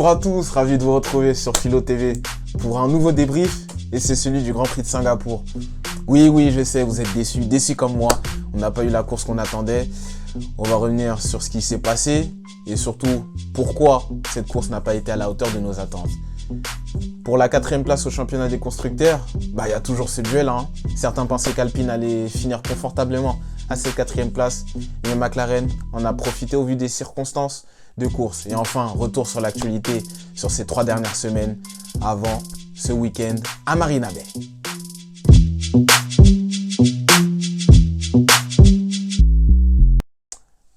Bonjour à tous, ravi de vous retrouver sur Philo TV pour un nouveau débrief et c'est celui du Grand Prix de Singapour. Oui, je sais, vous êtes déçus comme moi. On n'a pas eu la course qu'on attendait. On va revenir sur ce qui s'est passé et surtout pourquoi cette course n'a pas été à la hauteur de nos attentes. Pour la 4e place au championnat des constructeurs, il y a toujours ce duel. Certains pensaient qu'Alpine allait finir confortablement à cette 4e place, mais McLaren en a profité au vu des circonstances de course. Et enfin, retour sur l'actualité sur ces 3 dernières semaines avant ce week-end à Marina Bay.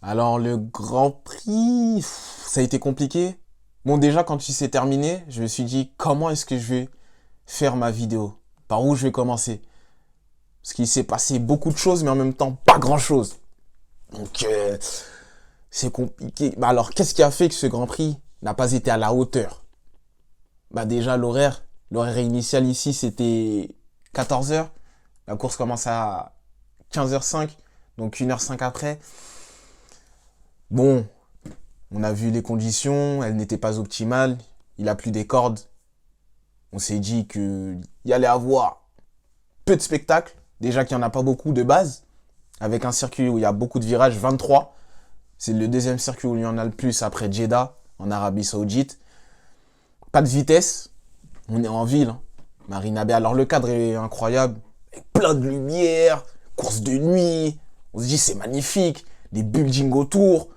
Alors le Grand Prix, ça a été compliqué. Bon, déjà quand il s'est terminé, je me suis dit comment est-ce que je vais faire ma vidéo? Par où je vais commencer? Parce qu'il s'est passé beaucoup de choses, mais en même temps pas grand-chose. Donc c'est compliqué. Alors qu'est-ce qui a fait que ce Grand Prix n'a pas été à la hauteur? Déjà l'horaire initial ici c'était 14h. La course commence à 15h05, donc 1h05 après. Bon, on a vu les conditions, elles n'étaient pas optimales. Il a plu des cordes. On s'est dit qu'il y allait avoir peu de spectacles. Déjà qu'il n'y en a pas beaucoup de base. Avec un circuit où il y a beaucoup de virages, 23. C'est le deuxième circuit où il y en a le plus après Jeddah, en Arabie Saoudite. Pas de vitesse. On est en ville. Marina Bay. Alors le cadre est incroyable. Avec plein de lumière. Course de nuit. On se dit c'est magnifique. Des buildings autour.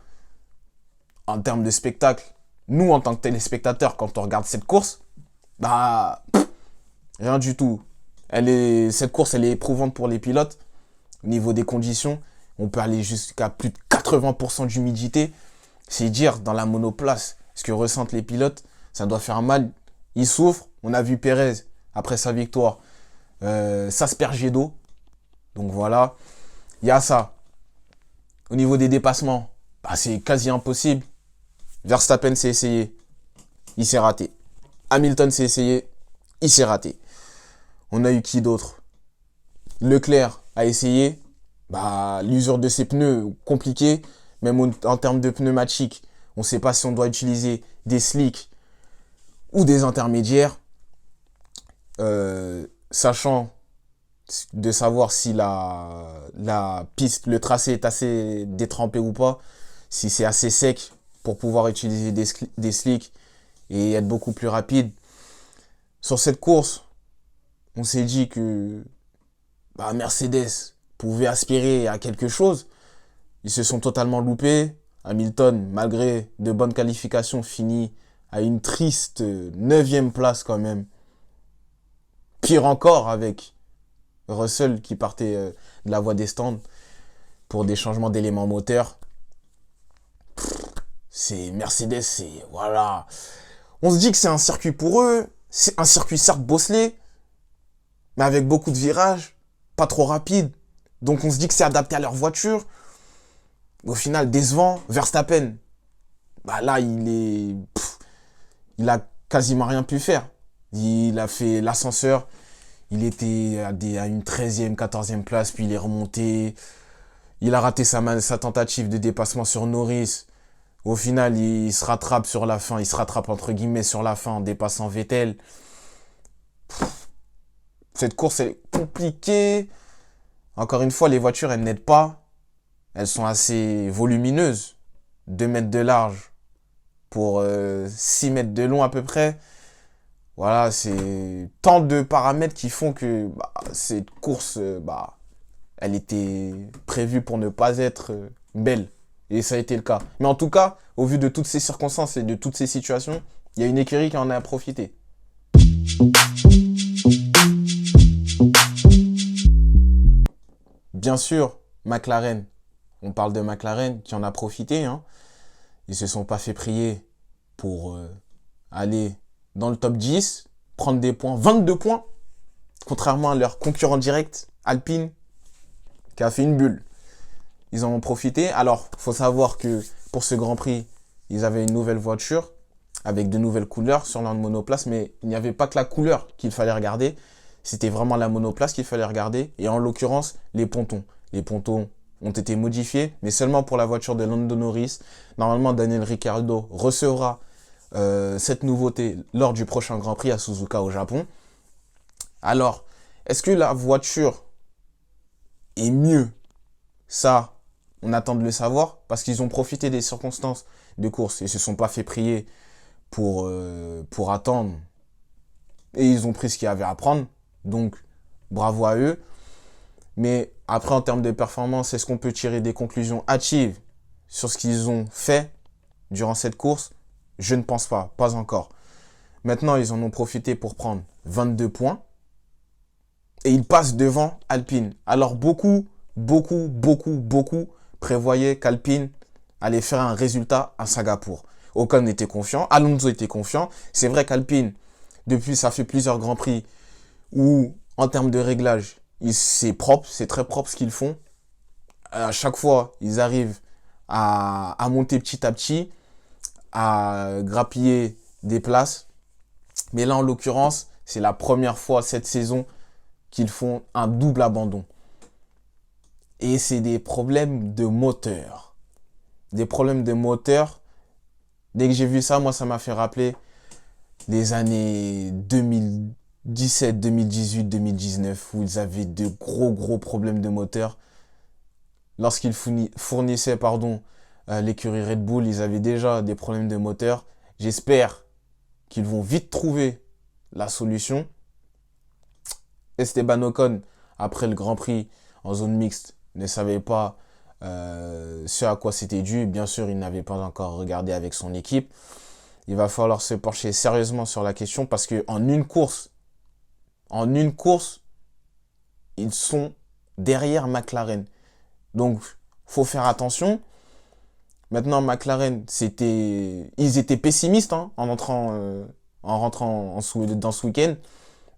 En termes de spectacle, nous en tant que téléspectateurs, quand on regarde cette course, rien du tout. Cette course, elle est éprouvante pour les pilotes. Au niveau des conditions, on peut aller jusqu'à plus de 80% d'humidité. C'est dire, dans la monoplace, ce que ressentent les pilotes, ça doit faire mal. Ils souffrent. On a vu Pérez, après sa victoire, s'asperger d'eau. Donc voilà, il y a ça. Au niveau des dépassements, c'est quasi impossible. Verstappen s'est essayé, il s'est raté. Hamilton s'est essayé, il s'est raté. On a eu qui d'autre? Leclerc a essayé. L'usure de ses pneus, compliqué. Même en termes de pneumatiques, on ne sait pas si on doit utiliser des slicks ou des intermédiaires. Sachant de savoir si la piste, le tracé est assez détrempé ou pas. Si c'est assez sec pour pouvoir utiliser des slicks et être beaucoup plus rapide. Sur cette course, on s'est dit que Mercedes pouvait aspirer à quelque chose. Ils se sont totalement loupés. Hamilton, malgré de bonnes qualifications, finit à une triste 9e place quand même. Pire encore avec Russell qui partait de la voie des stands pour des changements d'éléments moteurs. C'est Mercedes, voilà. On se dit que c'est un circuit pour eux. C'est un circuit certes bosselé, mais avec beaucoup de virages, pas trop rapide. Donc on se dit que c'est adapté à leur voiture. Au final, décevant. Verstappen, là, il a quasiment rien pu faire. Il a fait l'ascenseur. Il était à une 13e, 14e place, puis il est remonté. Il a raté sa tentative de dépassement sur Norris. Au final, il se rattrape sur la fin. Il se rattrape entre guillemets sur la fin en dépassant Vettel. Cette course est compliquée. Encore une fois, les voitures, elles n'aident pas. Elles sont assez volumineuses. 2 mètres de large pour 6 mètres de long à peu près. Voilà, c'est tant de paramètres qui font que cette course, elle était prévue pour ne pas être belle. Et ça a été le cas. Mais en tout cas, au vu de toutes ces circonstances et de toutes ces situations, il y a une écurie qui en a profité. Bien sûr, McLaren. On parle de McLaren qui en a profité. Ils se sont pas fait prier pour aller dans le top 10, prendre des points, 22 points, contrairement à leur concurrent direct, Alpine, qui a fait une bulle. Ils en ont profité. Alors, il faut savoir que pour ce Grand Prix, ils avaient une nouvelle voiture avec de nouvelles couleurs sur leur monoplace, mais il n'y avait pas que la couleur qu'il fallait regarder. C'était vraiment la monoplace qu'il fallait regarder. Et en l'occurrence, les pontons. Les pontons ont été modifiés, mais seulement pour la voiture de Lando Norris. Normalement, Daniel Ricciardo recevra cette nouveauté lors du prochain Grand Prix à Suzuka au Japon. Alors, est-ce que la voiture est mieux? Ça, on attend de le savoir parce qu'ils ont profité des circonstances de course et se sont pas fait prier pour attendre. Et ils ont pris ce qu'il y avait à prendre. Donc, bravo à eux. Mais après, en termes de performance, est-ce qu'on peut tirer des conclusions hâtives sur ce qu'ils ont fait durant cette course? Je ne pense pas, pas encore. Maintenant, ils en ont profité pour prendre 22 points. Et ils passent devant Alpine. Alors beaucoup prévoyaient qu'Alpine allait faire un résultat à Singapour. Ocon était confiant, Alonso était confiant. C'est vrai qu'Alpine, depuis, ça fait plusieurs Grands Prix où, en termes de réglage, c'est propre, c'est très propre ce qu'ils font. À chaque fois, ils arrivent à monter petit à petit, à grappiller des places. Mais là, en l'occurrence, c'est la première fois cette saison qu'ils font un double abandon. Et c'est des problèmes de moteur. Des problèmes de moteur. Dès que j'ai vu ça, moi, ça m'a fait rappeler les années 2017, 2018, 2019, où ils avaient de gros problèmes de moteur. Lorsqu'ils fournissaient l'écurie Red Bull, ils avaient déjà des problèmes de moteur. J'espère qu'ils vont vite trouver la solution. Esteban Ocon, après le Grand Prix en zone mixte, ne savait pas ce à quoi c'était dû. Bien sûr, il n'avait pas encore regardé avec son équipe. Il va falloir se pencher sérieusement sur la question parce qu'en une course, ils sont derrière McLaren. Donc, faut faire attention. Maintenant, McLaren, ils étaient pessimistes en rentrant dans ce week-end.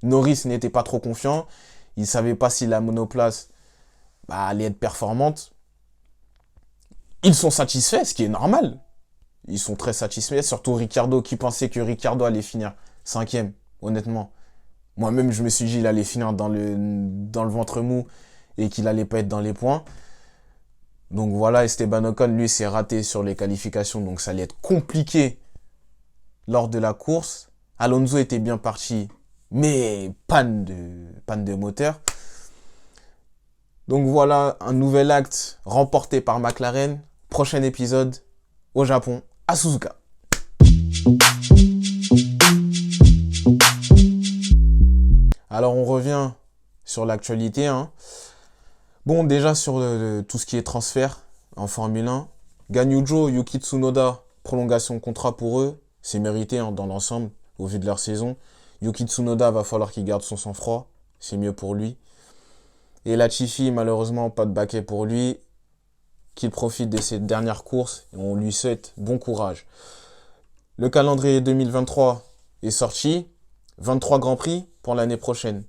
Norris n'était pas trop confiant. Il ne savait pas si la monoplace allait être performante. Ils sont satisfaits, ce qui est normal. Ils sont très satisfaits, surtout Ricciardo qui pensait que Ricciardo allait finir 5e, honnêtement. Moi-même, je me suis dit qu'il allait finir dans le ventre mou et qu'il allait pas être dans les points. Donc voilà, Esteban Ocon, lui, s'est raté sur les qualifications, donc ça allait être compliqué lors de la course. Alonso était bien parti, mais panne de moteur. Donc voilà, un nouvel acte remporté par McLaren. Prochain épisode au Japon, à Suzuka. Alors on revient sur l'actualité. Bon, déjà sur tout ce qui est transfert en Formule 1. Ganyujo, Yuki Tsunoda, prolongation de contrat pour eux. C'est mérité dans l'ensemble, au vu de leur saison. Yuki Tsunoda, va falloir qu'il garde son sang-froid. C'est mieux pour lui. Et Latifi, malheureusement, pas de baquet pour lui. Qu'il profite de cette dernière course. Et on lui souhaite bon courage. Le calendrier 2023 est sorti. 23 Grands Prix pour l'année prochaine.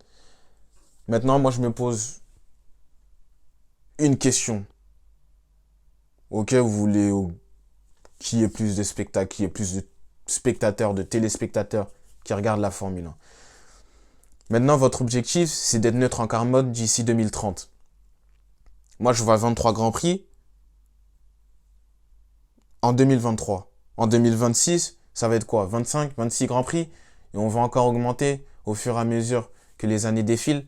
Maintenant, moi, je me pose une question. Ok, vous voulez qui est plus de spectacles, qui est plus de spectateurs, de téléspectateurs qui regardent la Formule 1. Maintenant, votre objectif, c'est d'être neutre en carbone d'ici 2030. Moi, je vois 23 Grands Prix en 2023. En 2026, ça va être quoi? 25, 26 Grands Prix? Et on va encore augmenter au fur et à mesure que les années défilent.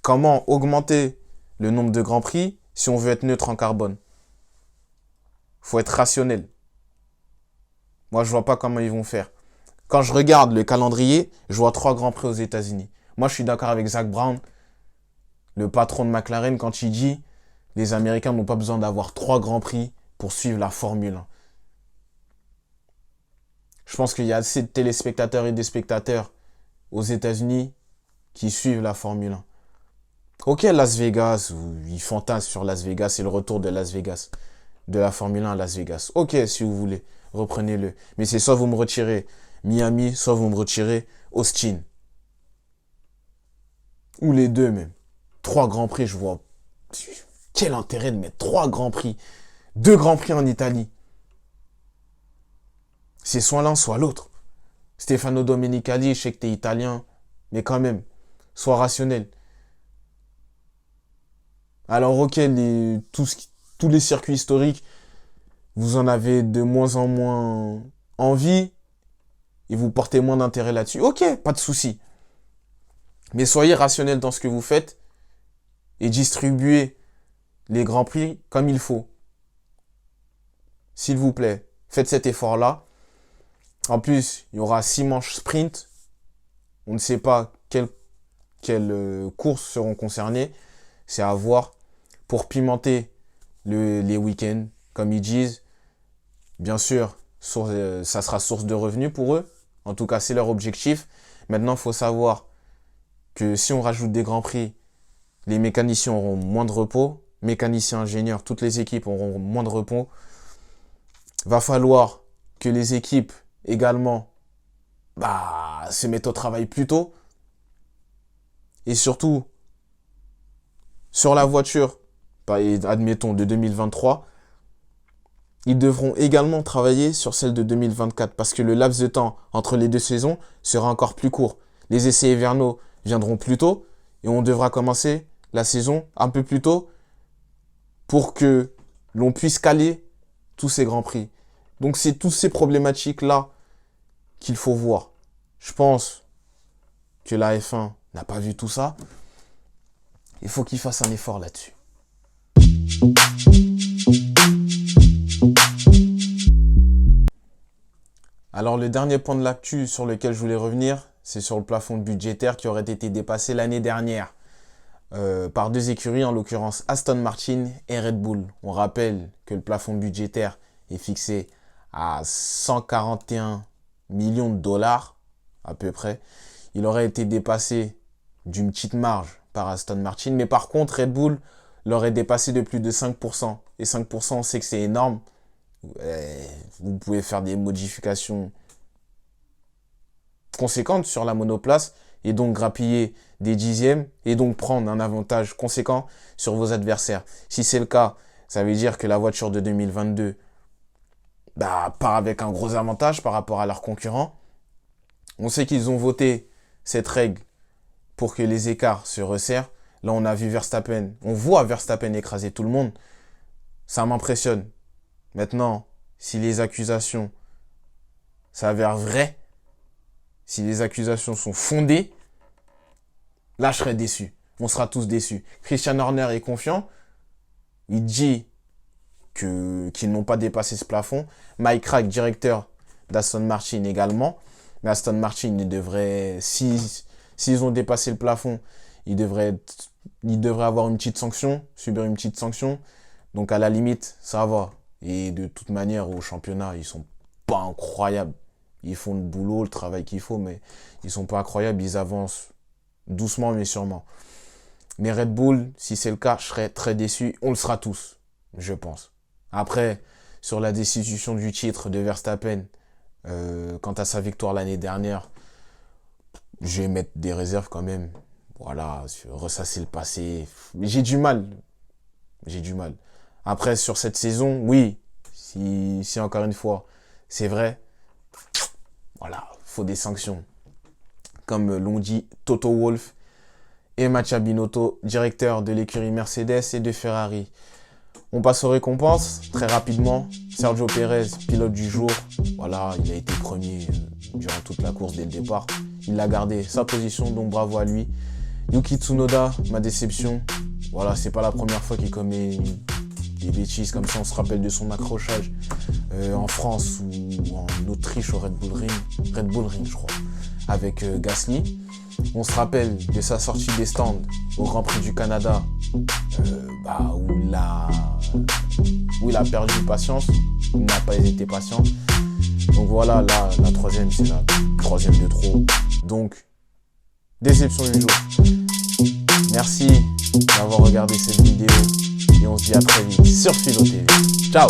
Comment augmenter le nombre de Grands Prix si on veut être neutre en carbone? Faut être rationnel. Moi, je vois pas comment ils vont faire. Quand je regarde le calendrier, je vois 3 Grands Prix aux États-Unis. Moi, je suis d'accord avec Zak Brown, le patron de McLaren, quand il dit les Américains n'ont pas besoin d'avoir 3 Grands Prix pour suivre la Formule 1. Je pense qu'il y a assez de téléspectateurs et de spectateurs aux États-Unis qui suivent la Formule 1. Ok, Las Vegas, ils fantasment sur Las Vegas, c'est le retour de Las Vegas, de la Formule 1 à Las Vegas. Ok, si vous voulez, reprenez-le. Mais c'est soit vous me retirez Miami, soit vous me retirez Austin. Ou les deux même. 3 Grands Prix, je vois. Quel intérêt de mettre 3 Grands Prix? 2 Grands Prix en Italie. C'est soit l'un, soit l'autre. Stefano Domenicali, je sais que t'es italien, mais quand même, sois rationnel. Alors ok, tous les circuits historiques, vous en avez de moins en moins envie et vous portez moins d'intérêt là-dessus. Ok, pas de souci. Mais soyez rationnel dans ce que vous faites et distribuez les grands prix comme il faut. S'il vous plaît, faites cet effort-là. En plus, il y aura 6 manches sprint. On ne sait pas quelles courses seront concernées. C'est à voir pour pimenter les week-ends, comme ils disent. Bien sûr, ça sera source de revenus pour eux. En tout cas, c'est leur objectif. Maintenant, il faut savoir que si on rajoute des grands prix, les mécaniciens auront moins de repos. Mécaniciens, ingénieurs, toutes les équipes auront moins de repos. Va falloir que les équipes également se mettent au travail plus tôt. Et surtout, sur la voiture, admettons de 2023, ils devront également travailler sur celle de 2024 parce que le laps de temps entre les deux saisons sera encore plus court. Les essais hivernaux viendront plus tôt et on devra commencer la saison un peu plus tôt pour que l'on puisse caler tous ces grands prix. Donc c'est toutes ces problématiques-là qu'il faut voir. Je pense que la F1 n'a pas vu tout ça. Il faut qu'il fasse un effort là-dessus. Alors le dernier point de l'actu sur lequel je voulais revenir, c'est sur le plafond budgétaire qui aurait été dépassé l'année dernière par 2 écuries, en l'occurrence Aston Martin et Red Bull. On rappelle que le plafond budgétaire est fixé à 141 millions de dollars à peu près. Il aurait été dépassé d'une petite marge par Aston Martin, mais par contre Red Bull l'aurait dépassé de plus de 5%. Et 5%, on sait que c'est énorme. Vous pouvez faire des modifications conséquentes sur la monoplace et donc grappiller des dixièmes et donc prendre un avantage conséquent sur vos adversaires. Si c'est le cas, ça veut dire que la voiture de 2022 part avec un gros avantage par rapport à leurs concurrents. On sait qu'ils ont voté cette règle pour que les écarts se resserrent. Là, on a vu Verstappen, on voit Verstappen écraser tout le monde. Ça m'impressionne. Maintenant, si les accusations s'avèrent vraies, si les accusations sont fondées, là, je serai déçu. On sera tous déçus. Christian Horner est confiant. Il dit qu'ils n'ont pas dépassé ce plafond. Mike Krack, directeur d'Aston Martin également. Mais Aston Martin, s'ils ont dépassé le plafond, ils devraient avoir une petite sanction, subir une petite sanction. Donc à la limite, ça va. Et de toute manière, au championnat, ils sont pas incroyables. Ils font le boulot, le travail qu'il faut, mais ils sont pas incroyables. Ils avancent doucement, mais sûrement. Mais Red Bull, si c'est le cas, je serais très déçu. On le sera tous, je pense. Après, sur la destitution du titre de Verstappen, quant à sa victoire l'année dernière, je vais mettre des réserves quand même. Voilà, ressasser le passé. J'ai du mal. Après, sur cette saison, oui, si encore une fois, c'est vrai, voilà, faut des sanctions. Comme l'ont dit Toto Wolff et Mattia Binotto, directeur de l'écurie Mercedes et de Ferrari. On passe aux récompenses très rapidement. Sergio Pérez, pilote du jour. Voilà, il a été premier durant toute la course dès le départ. Il a gardé sa position, donc bravo à lui. Yuki Tsunoda, ma déception. Voilà, c'est pas la première fois qu'il commet des bêtises comme ça. On se rappelle de son accrochage en France ou en Autriche au Red Bull Ring, je crois, avec Gasly. On se rappelle de sa sortie des stands au Grand Prix du Canada, où il a perdu patience, il n'a pas été patient. Donc voilà, là, la troisième, c'est la troisième de trop. Donc, déception du jour. Merci d'avoir regardé cette vidéo et on se dit à très vite sur Philo TV. Ciao!